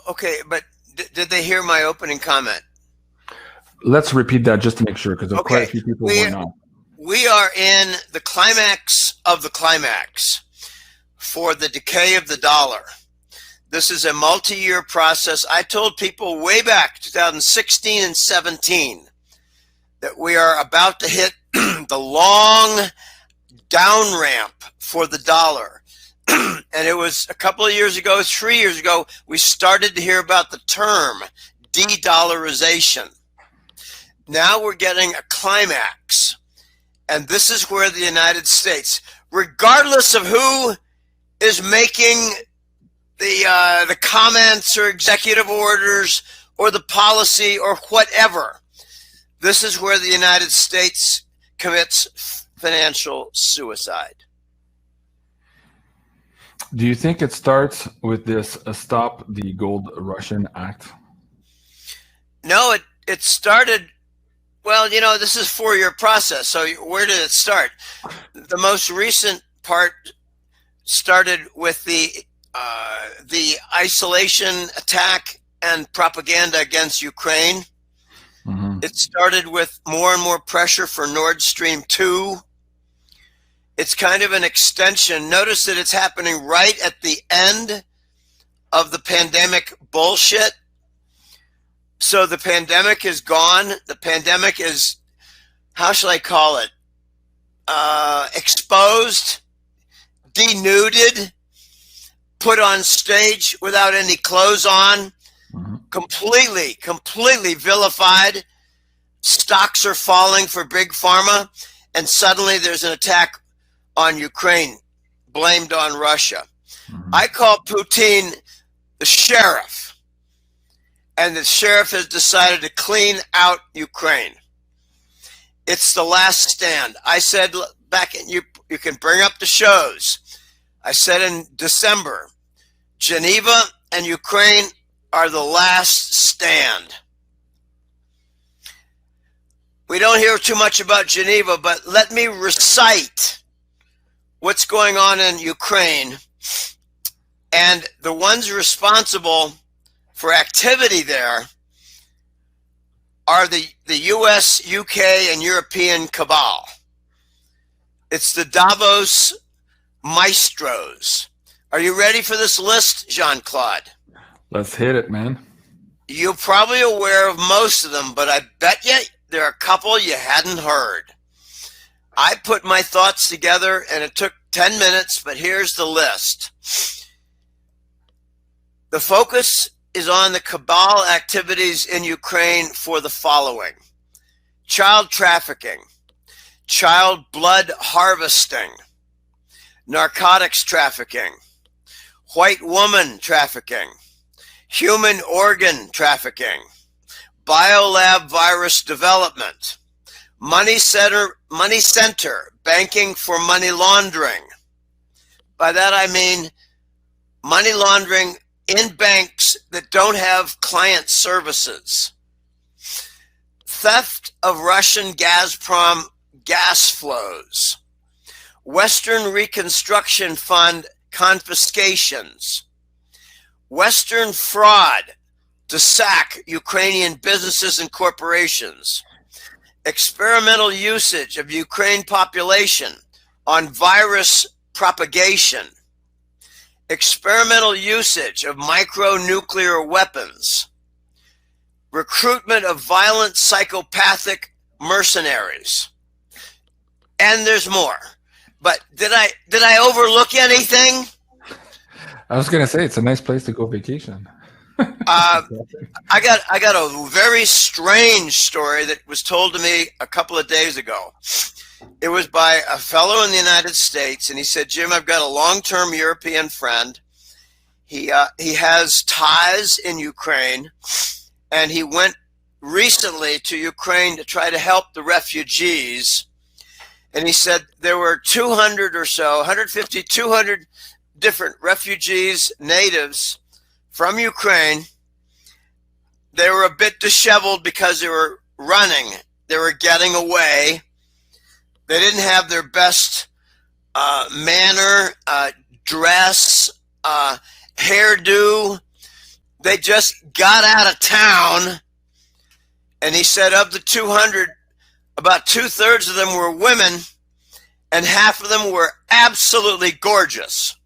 Okay, but did they hear my opening comment? Let's repeat that just to make sure, because quite a few people were not. We are in the climax of the climax for the decay of the dollar. This is a multi-year process. I told people way back 2016 and 17 that we are about to hit the long down ramp for the dollar. And it was a couple of years ago, 3 years ago, we started to hear about the term de-dollarization. Now we're getting a climax. And this is where the United States, regardless of who is making the comments or executive orders or the policy or whatever, this is where the United States commits financial suicide. Do you think it starts with this Stop the Gold Russian Act? No, it started, well, you know, this is a 4-year process. So where did it start? The most recent part started with the isolation attack and propaganda against Ukraine. Mm-hmm. It started with more and more pressure for Nord Stream 2. It's kind of an extension. Notice that it's happening right at the end of the pandemic bullshit. So the pandemic is gone. The pandemic is, how shall I call it? Exposed, denuded, put on stage without any clothes on, completely vilified. Stocks are falling for big pharma, and suddenly there's an attack on Ukraine, blamed on Russia. I call Putin the sheriff, and the sheriff has decided to clean out Ukraine. It's the last stand. I said back in, you can bring up the shows. I said in December, Geneva and Ukraine are the last stand. We don't hear too much about Geneva, but let me recite what's going on in Ukraine. And the ones responsible for activity there are the US, UK, and European cabal. It's the Davos maestros. Are you ready for this list, Jean-Claude? Let's hit it, man. You're probably aware of most of them, but I bet you there are a couple you hadn't heard. I put my thoughts together, and it took 10 minutes, but here's the list. The focus is on the cabal activities in Ukraine for the following: child trafficking, child blood harvesting, narcotics trafficking, white woman trafficking, human organ trafficking, biolab virus development, money center banking for money laundering. By that I mean money laundering in banks that don't have client services. Theft of Russian Gazprom gas flows. Western Reconstruction Fund confiscations. Western fraud to sack Ukrainian businesses and corporations. Experimental usage of Ukraine population on virus propagation. Experimental usage of micronuclear weapons. Recruitment of violent psychopathic mercenaries. And there's more. But did I overlook anything? I was going to say, it's a nice place to go vacation. I got a very strange story that was told to me a couple of days ago. It was by a fellow in the United States, and he said, Jim, I've got a long-term European friend. He has ties in Ukraine, and he went recently to Ukraine to try to help the refugees. And he said there were 200 or so, 150, 200 different refugees, natives from Ukraine. They were a bit disheveled because they were running. They were getting away. They didn't have their best manner, dress, hairdo, They just got out of town, and he said of the 200, about 2/3 of them were women, and half of them were absolutely gorgeous.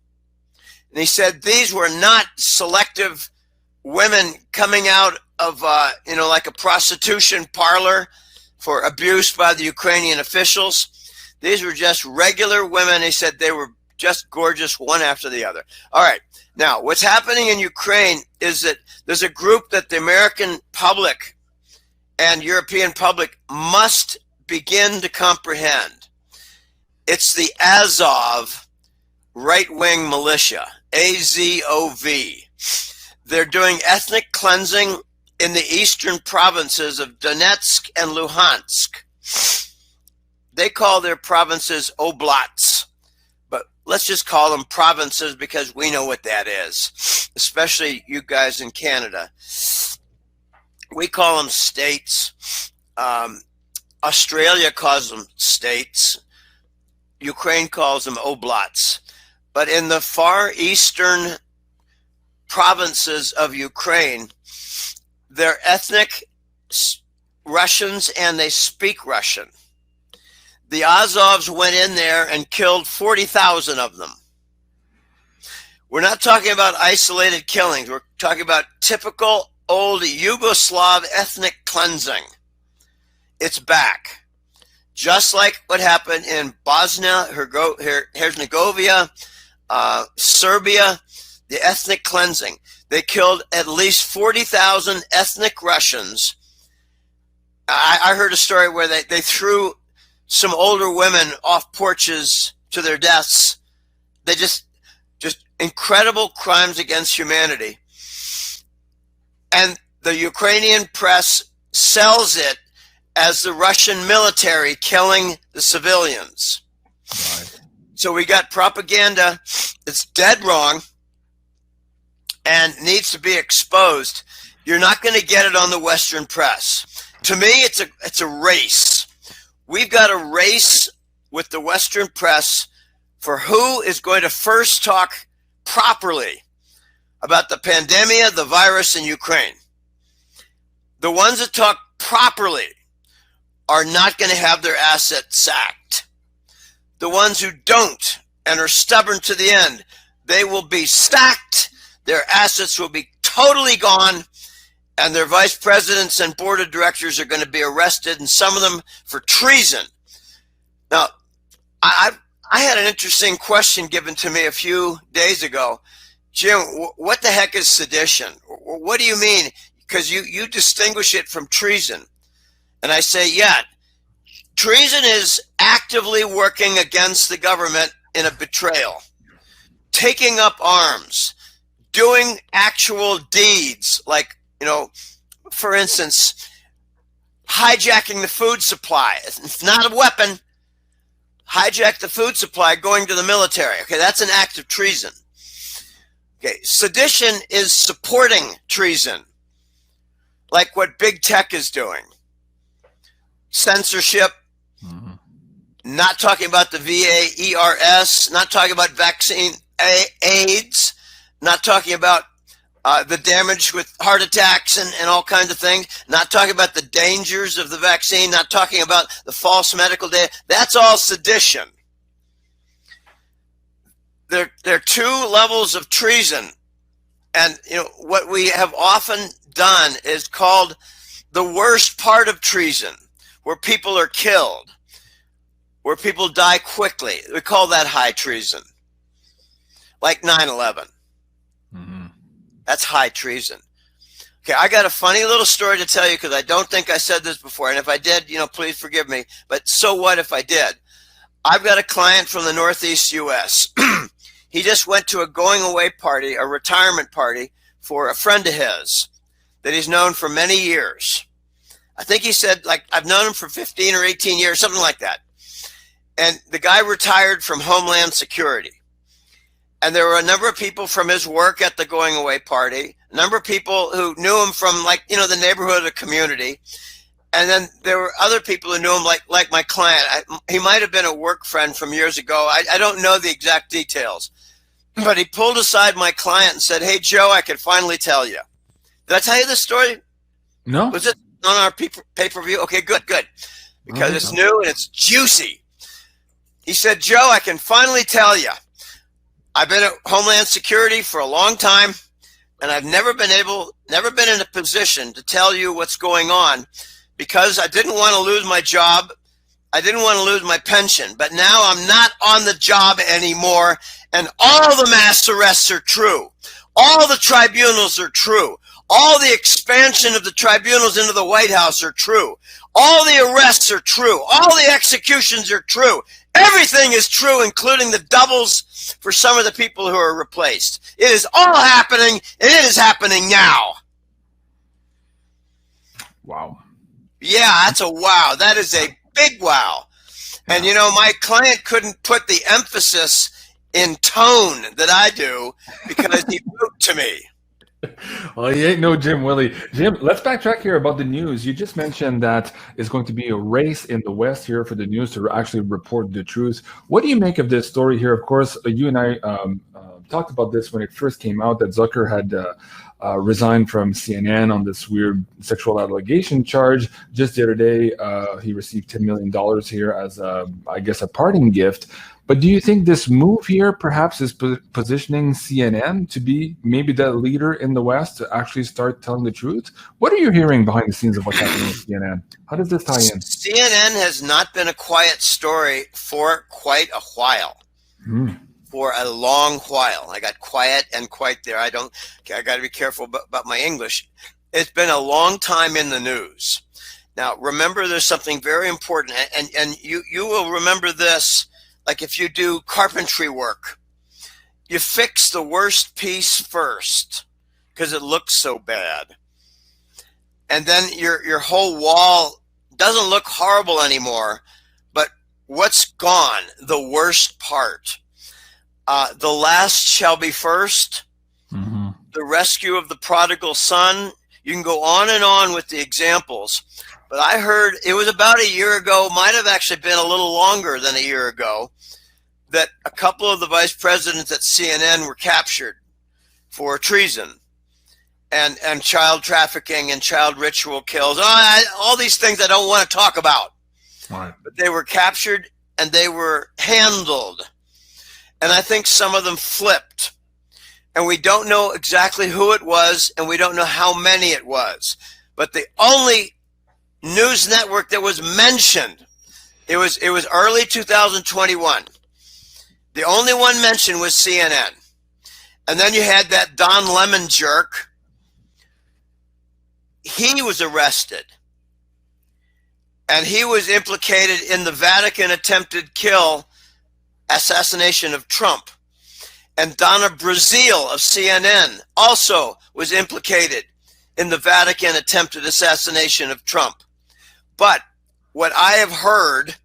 And he said these were not selective women coming out of, like a prostitution parlor for abuse by the Ukrainian officials. These were just regular women. He said they were just gorgeous, one after the other. All right. Now, what's happening in Ukraine is that there's a group that the American public and European public must begin to comprehend. It's the Azov right-wing militia, AZOV. They're doing ethnic cleansing in the eastern provinces of Donetsk and Luhansk. They call their provinces oblats, but let's just call them provinces because we know what that is, especially you guys in Canada. We call them states. Australia calls them states. Ukraine calls them oblats. But in the far eastern provinces of Ukraine, they're ethnic Russians and they speak Russian. The Azovs went in there and killed 40,000 of them. We're not talking about isolated killings. We're talking about typical old Yugoslav ethnic cleansing. It's back. Just like what happened in Bosnia, Herzegovina, Serbia, the ethnic cleansing. They killed at least 40,000 ethnic Russians. I heard a story where they threw some older women off porches to their deaths. They just incredible crimes against humanity. And the Ukrainian press sells it as the Russian military killing the civilians. Right. So we got propaganda that's dead wrong and needs to be exposed. You're not going to get it on the Western press. To me, it's a race. We've got a race with the Western press for who is going to first talk properly about the pandemic, the virus in Ukraine. The ones that talk properly are not going to have their assets sacked. The ones who don't and are stubborn to the end, they will be sacked, their assets will be totally gone, and their vice presidents and board of directors are going to be arrested, and some of them for treason. Now, I had an interesting question given to me a few days ago. Jim, what the heck is sedition? What do you mean? Because you distinguish it from treason. And I say, yeah, treason is actively working against the government in a betrayal, taking up arms, doing actual deeds like, for instance, hijacking the food supply. It's not a weapon. Hijack the food supply going to the military. Okay, that's an act of treason. Okay, sedition is supporting treason, like what big tech is doing. Censorship, not talking about the VAERS, not talking about vaccine AIDS, not talking about the damage with heart attacks and all kinds of things, not talking about the dangers of the vaccine, not talking about the false medical data. That's all sedition. There are two levels of treason. And what we have often done is called the worst part of treason, where people are killed, where people die quickly. We call that high treason, like 9/11. That's high treason. Okay, I got a funny little story to tell you because I don't think I said this before. And if I did, please forgive me. But so what if I did? I've got a client from the Northeast U.S. He just went to a going away party, a retirement party for a friend of his that he's known for many years. I think he said, I've known him for 15 or 18 years, something like that. And the guy retired from Homeland Security. And there were a number of people from his work at the going away party, a number of people who knew him from the neighborhood or community. And then there were other people who knew him like my client. He might have been a work friend from years ago. I don't know the exact details. But he pulled aside my client and said, "Hey, Joe, I can finally tell you. Did I tell you this story? No? Was it on our pay-per-view? Okay, good. Because it's new and it's juicy. He said, Joe, I can finally tell you, I've been at Homeland Security for a long time, and I've never been in a position to tell you what's going on because I didn't want to lose my job. I didn't want to lose my pension, but now I'm not on the job anymore, and all the mass arrests are true. All the tribunals are true. All the expansion of the tribunals into the White House are true. All the arrests are true. All the executions are true. Everything is true, including the doubles for some of the people who are replaced. It is all happening, and it is happening now. Wow. Yeah, that's a wow. That is a big wow. And, you know, my client couldn't put the emphasis in tone that I do because he wrote to me. Well, he ain't no Jim Willie. Jim, let's backtrack here about the news. You just mentioned that it's going to be a race in the West here for the news to actually report the truth. What do you make of this story here? Of course, you and I talked about this when it first came out, that Zucker had resigned from CNN on this weird sexual allegation charge. Just the other day, he received $10 million here as, I guess, a parting gift. But do you think this move here perhaps is positioning CNN to be maybe the leader in the West to actually start telling the truth? What are you hearing behind the scenes of what's happening with CNN? How does this tie in? CNN has not been a quiet story for quite a while. For a long while. I got quiet and quite there. I got to be careful about my English. It's been a long time in the news. Now, remember, there's something very important, and you will remember this. Like if you do carpentry work, you fix the worst piece first because it looks so bad. And then your whole wall doesn't look horrible anymore, but what's gone? The worst part. The last shall be first. Mm-hmm. The rescue of the prodigal son. You can go on and on with the examples. But I heard it was about a year ago, might have actually been a little longer than a year ago, that a couple of the vice presidents at CNN were captured for treason and child trafficking and child ritual kills. All these things I don't want to talk about. Right. But they were captured and they were handled. And I think some of them flipped. And we don't know exactly who it was, and we don't know how many it was. But the only news network that was mentioned, it was early 2021. The only one mentioned was CNN. And then you had that Don Lemon jerk. He was arrested. And he was implicated in the Vatican attempted assassination of Trump. And Donna Brazile of CNN also was implicated in the Vatican attempted assassination of Trump. But what I have heard,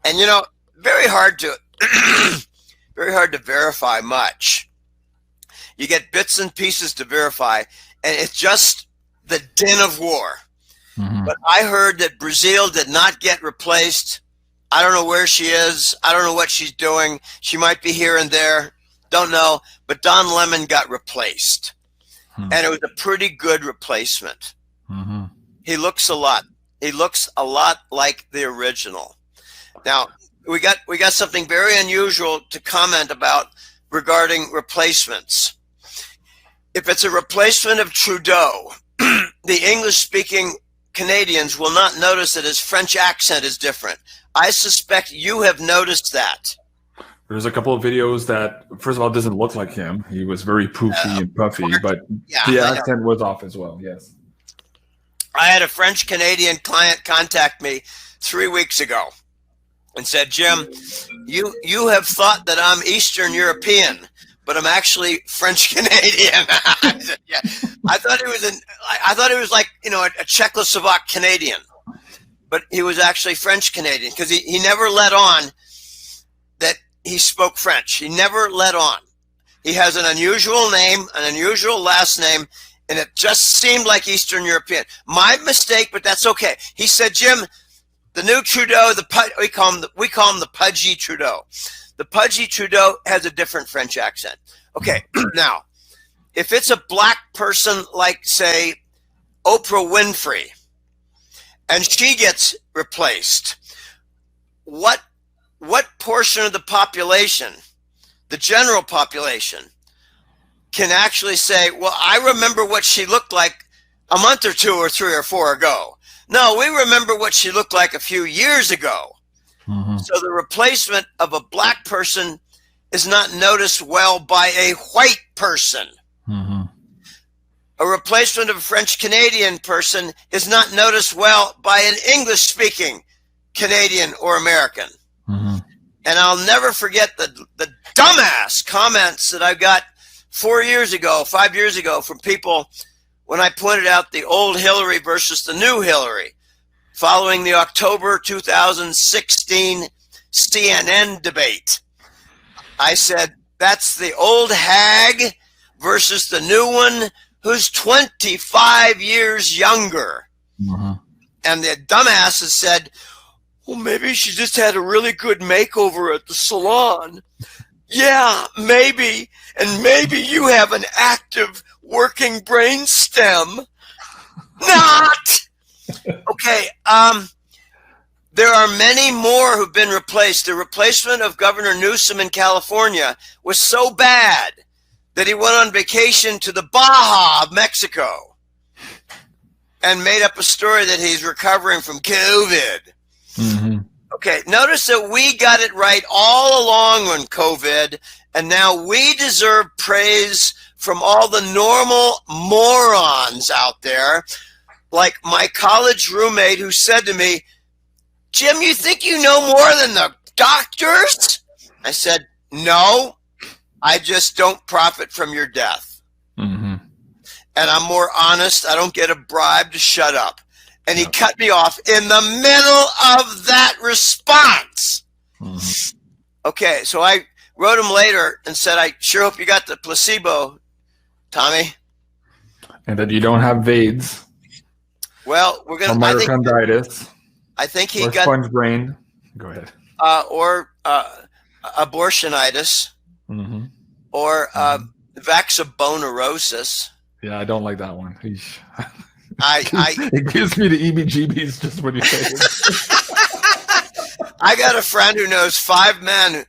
and you know, very hard to verify much. You get bits and pieces to verify, and it's just the din of war. Mm-hmm. But I heard that Brazile did not get replaced. I don't know where she is. I don't know what she's doing. She might be here and there. Don't know. But Don Lemon got replaced. And it was a pretty good replacement. Mm-hmm. He looks a lot like the original. Now, we got something very unusual to comment about regarding replacements. If it's a replacement of Trudeau, the English-speaking Canadians will not notice that his French accent is different. I suspect you have noticed that. There's a couple of videos that, first of all, doesn't look like him. He was very poofy and puffy, but the accent was off as well, yes. I had a French-Canadian client contact me 3 weeks ago and said, Jim, you have thought that I'm Eastern European, but I'm actually French-Canadian. I said, yeah. I thought it was like, you know, a Czechoslovak Canadian, but he was actually French-Canadian because he never let on that he spoke French. He never let on. He has an unusual name, an unusual last name, and it just seemed like Eastern European. My mistake, but that's okay. He said, Jim, the new Trudeau, we call him the pudgy Trudeau. The pudgy Trudeau has a different French accent. Okay, now, if it's a black person like, say, Oprah Winfrey, and she gets replaced, what portion of the population, the general population, can actually say, well, I remember what she looked like a month or 2 or 3 or 4 ago? No, we remember what she looked like a few years ago. Mm-hmm. So the replacement of a black person is not noticed well by a white person. Mm-hmm. A replacement of a French Canadian person is not noticed well by an English speaking Canadian or American. Mm-hmm. And I'll never forget the dumbass comments that I got 4 years ago, 5 years ago, from people when I pointed out the old Hillary versus the new Hillary following the October 2016 CNN debate. I said, that's the old hag versus the new one who's 25 years younger. Mm-hmm. And the dumbasses said, well, maybe she just had a really good makeover at the salon. Yeah, maybe. And maybe you have an active working brain stem. Not. Okay. There are many more who've been replaced. The replacement of Governor Newsom in California was so bad that he went on vacation to the Baja of Mexico and made up a story that he's recovering from COVID. Mm-hmm. Okay, notice that we got it right all along on COVID, and now we deserve praise from all the normal morons out there, like my college roommate who said to me, Jim, you think you know more than the doctors? I said, no, I just don't profit from your death. Mm-hmm. And I'm more honest. I don't get a bribe to shut up. And he cut me off in the middle of that response. Mm-hmm. Okay, so I wrote him later and said, I sure hope you got the placebo, Tommy. And that you don't have VAIDS. Well, we're going to... myocarditis. I think he or got... sponge brain. Go ahead. Or abortionitis. Mm-hmm. Or vaxabonerosis. Yeah, I don't like that one. It gives me the EBGBs just when you say it. I got a friend who knows 5 men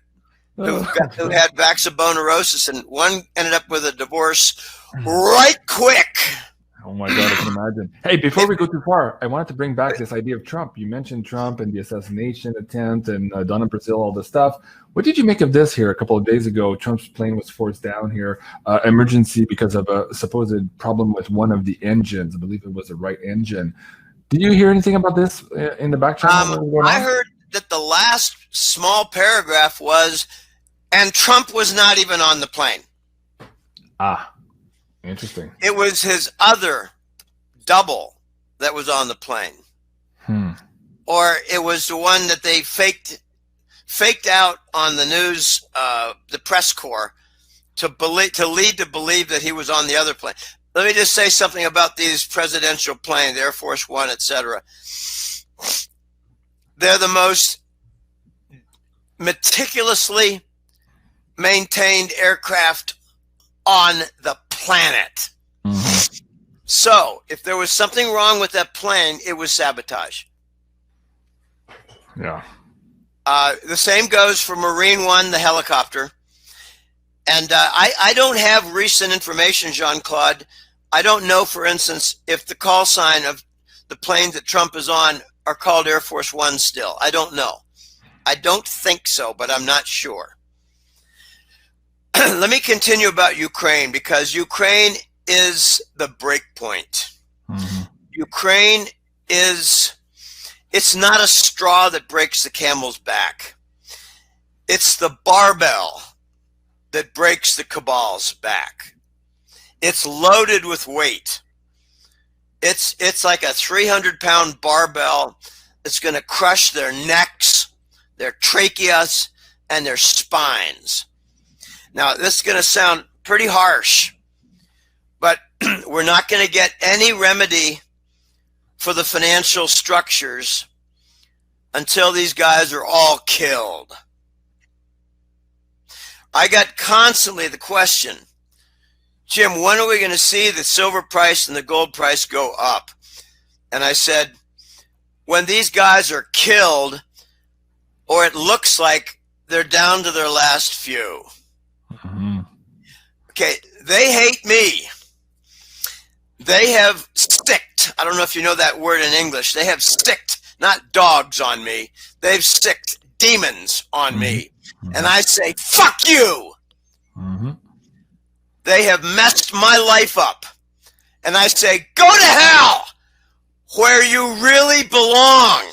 who had vaxabonerosis, and one ended up with a divorce right quick. Oh my God, I can imagine. Hey, before we go too far, I wanted to bring back this idea of Trump. You mentioned Trump and the assassination attempt and done in Brazil, all this stuff. What did you make of this here a couple of days ago? Trump's plane was forced down here, emergency because of a supposed problem with one of the engines. I believe it was the right engine. Did you hear anything about this in the back channel? I heard that the last small paragraph was, and Trump was not even on the plane. Ah. Interesting. It was his other double that was on the plane. Or it was the one that they faked out on the news, the press corps, to lead to believe that he was on the other plane. Let me just say something about these presidential planes, Air Force One, etc. They're the most meticulously maintained aircraft on the planet. Mm-hmm. So if there was something wrong with that plane, it was sabotage. Yeah. The same goes for Marine One, the helicopter. And I don't have recent information, Jean-Claude. I don't know, for instance, if the call sign of the planes that Trump is on are called Air Force One still. I don't know. I don't think so, but I'm not sure. Let me continue about Ukraine, because Ukraine is the break point. Mm-hmm. Ukraine it's not a straw that breaks the camel's back. It's the barbell that breaks the cabal's back. It's loaded with weight. It's like a 300-pound barbell that's going to crush their necks, their tracheas, and their spines. Now, this is going to sound pretty harsh, but we're not going to get any remedy for the financial structures until these guys are all killed. I got constantly the question, Jim, when are we going to see the silver price and the gold price go up? And I said, when these guys are killed, or it looks like they're down to their last few. Mm-hmm. Okay, they hate me. They have sticked. I don't know if you know that word in English. They have sticked, not dogs on me. They've sticked demons on me. Mm-hmm. And I say, fuck you. Mm-hmm. They have messed my life up. And I say, go to hell where you really belong,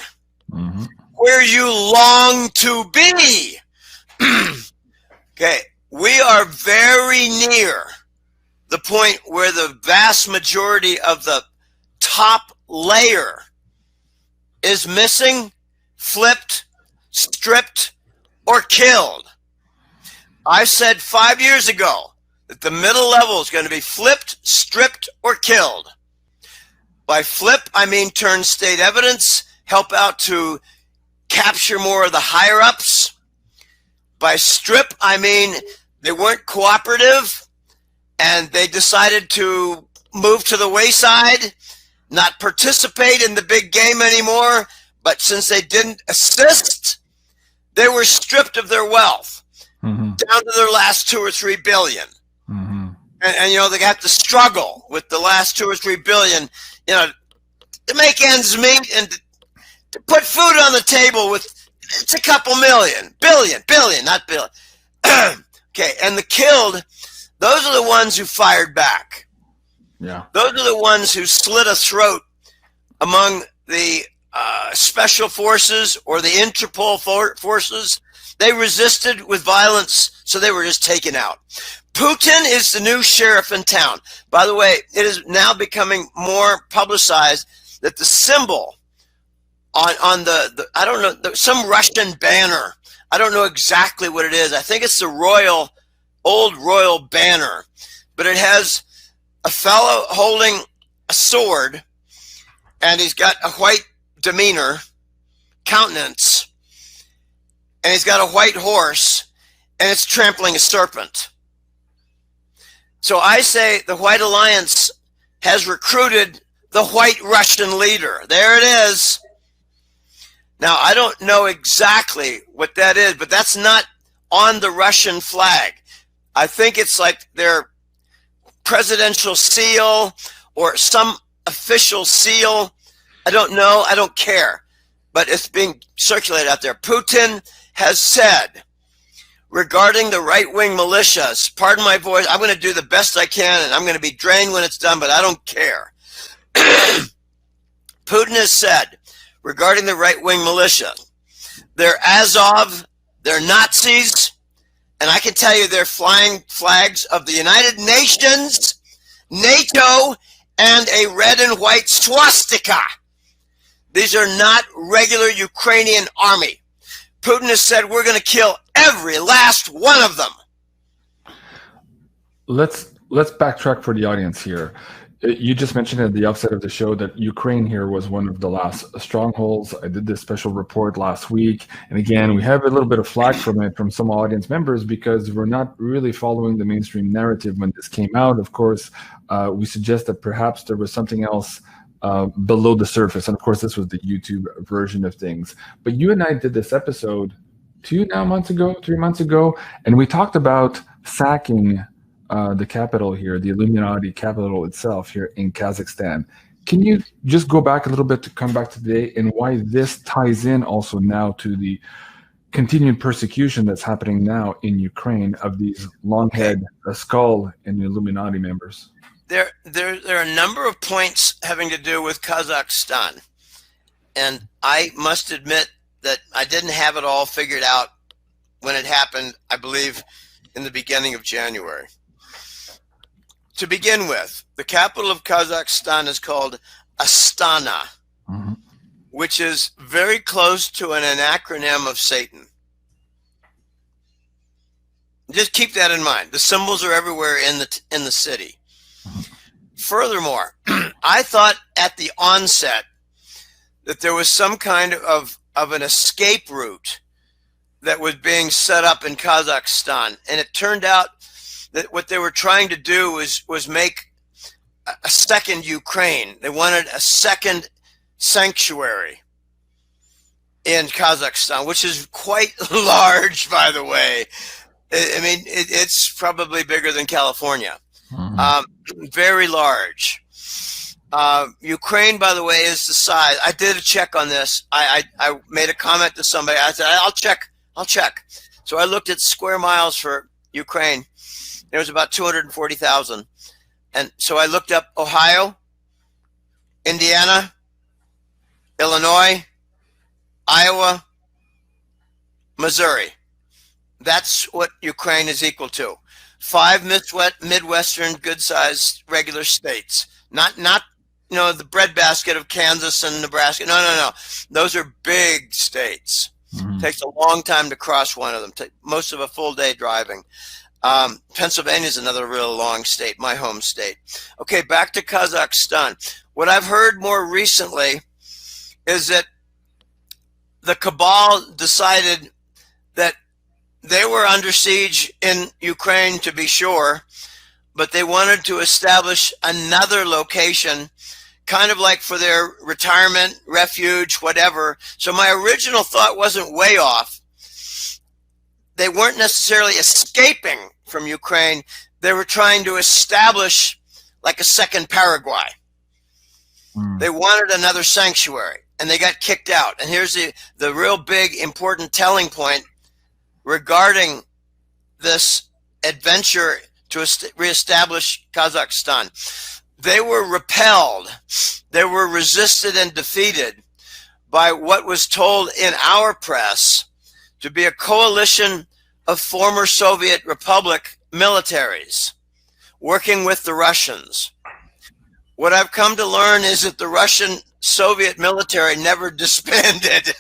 Mm-hmm. where you long to be. Okay, we are very near the point where the vast majority of the top layer is missing, flipped, stripped, or killed. I said 5 years ago that the middle level is going to be flipped, stripped, or killed. By flip, I mean turn state evidence, help out to capture more of the higher-ups. By strip, I mean they weren't cooperative and they decided to move to the wayside, not participate in the big game anymore, but since they didn't assist, they were stripped of their wealth, Mm-hmm. down to their last 2 or 3 billion. Mm-hmm. And you know, they have to struggle with the last 2 or 3 billion, you know, to make ends meet and to put food on the table with, it's a couple million, billion, not billion. Okay, and the killed, those are the ones who fired back. Yeah. Those are the ones who slit a throat among the special forces or the Interpol forces. They resisted with violence, so they were just taken out. Putin is the new sheriff in town. By the way, it is now becoming more publicized that the symbol on the I don't know, some Russian banner, I don't know exactly what it is. I think it's the old royal banner, but it has a fellow holding a sword, and he's got a white demeanor, countenance, and he's got a white horse, and it's trampling a serpent. So I say the White Alliance has recruited the white Russian leader. There it is. Now, I don't know exactly what that is, but that's not on the Russian flag. I think it's like their presidential seal or some official seal. I don't know. I don't care. But it's being circulated out there. Putin has said regarding the right-wing militias, pardon my voice, I'm going to do the best I can, and I'm going to be drained when it's done, but I don't care. Putin has said regarding the right-wing militia, they're Azov, they're Nazis, and I can tell you they're flying flags of the United Nations, NATO, and a red and white swastika. These are not regular Ukrainian army. Putin has said we're going to kill every last one of them. Let's backtrack for the audience here. You just mentioned at the outset of the show that Ukraine here was one of the last strongholds. I did this special report last week. And again, we have a little bit of flack from it from some audience members because we're not really following the mainstream narrative when this came out. Of course, we suggest that perhaps there was something else below the surface. And of course, this was the YouTube version of things. But you and I did this episode 3 months ago, and we talked about sacking the capital here, the Illuminati capital itself here in Kazakhstan. Can you just go back a little bit to come back to today and why this ties in also now to the continued persecution that's happening now in Ukraine of these long head, skull, and Illuminati members? There are a number of points having to do with Kazakhstan. And I must admit that I didn't have it all figured out when it happened, I believe, in the beginning of January. To begin with, the capital of Kazakhstan is called Astana, which is very close to an acronym of Satan. Just keep that in mind. The symbols are everywhere in the city. Furthermore, I thought at the onset that there was some kind of an escape route that was being set up in Kazakhstan. And it turned out that what they were trying to do was make a second Ukraine. They wanted a second sanctuary in Kazakhstan, which is quite large, by the way. I mean, it's probably bigger than California. Very large. Ukraine, by the way, is the size. I did a check on this. I made a comment to somebody. I said, I'll check. So I looked at square miles for Ukraine. There was about 240,000. And so I looked up Ohio, Indiana, Illinois, Iowa, Missouri. That's what Ukraine is equal to. 5 Midwestern good-sized regular states. Not the breadbasket of Kansas and Nebraska. No. Those are big states. Takes a long time to cross one of them. Most of a full day driving. Pennsylvania is another real long state, my home state. Okay, back to Kazakhstan. What I've heard more recently is that the cabal decided that they were under siege in Ukraine, to be sure, but they wanted to establish another location, kind of like for their retirement, refuge, whatever. So my original thought wasn't way off. They weren't necessarily escaping from Ukraine. They were trying to establish like a second Paraguay. They wanted another sanctuary, and they got kicked out. And here's the real big, important telling point regarding this adventure to reestablish Kazakhstan. They were repelled. They were resisted and defeated by what was told in our press to be a coalition of former Soviet Republic militaries working with the Russians. What I've come to learn is that the Russian Soviet military never disbanded.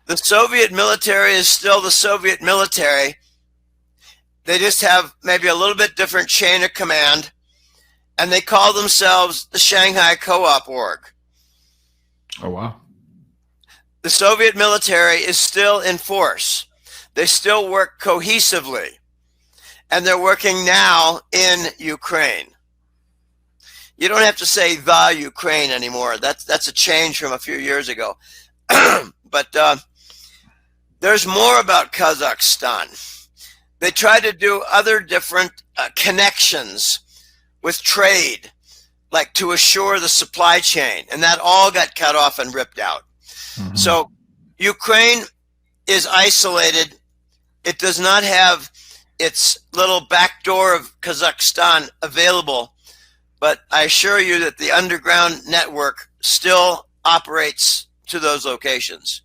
The Soviet military is still the Soviet military. They just have maybe a little bit different chain of command, and they call themselves the Shanghai Co-op Org. Oh, wow. The Soviet military is still in force. They still work cohesively, and they're working now in Ukraine. You don't have to say the Ukraine anymore. That's a change from a few years ago. But there's more about Kazakhstan. They try to do other different connections with trade, like to assure the supply chain, and that all got cut off and ripped out. So Ukraine is isolated. It does not have its little back door of Kazakhstan available, but I assure you that the underground network still operates to those locations.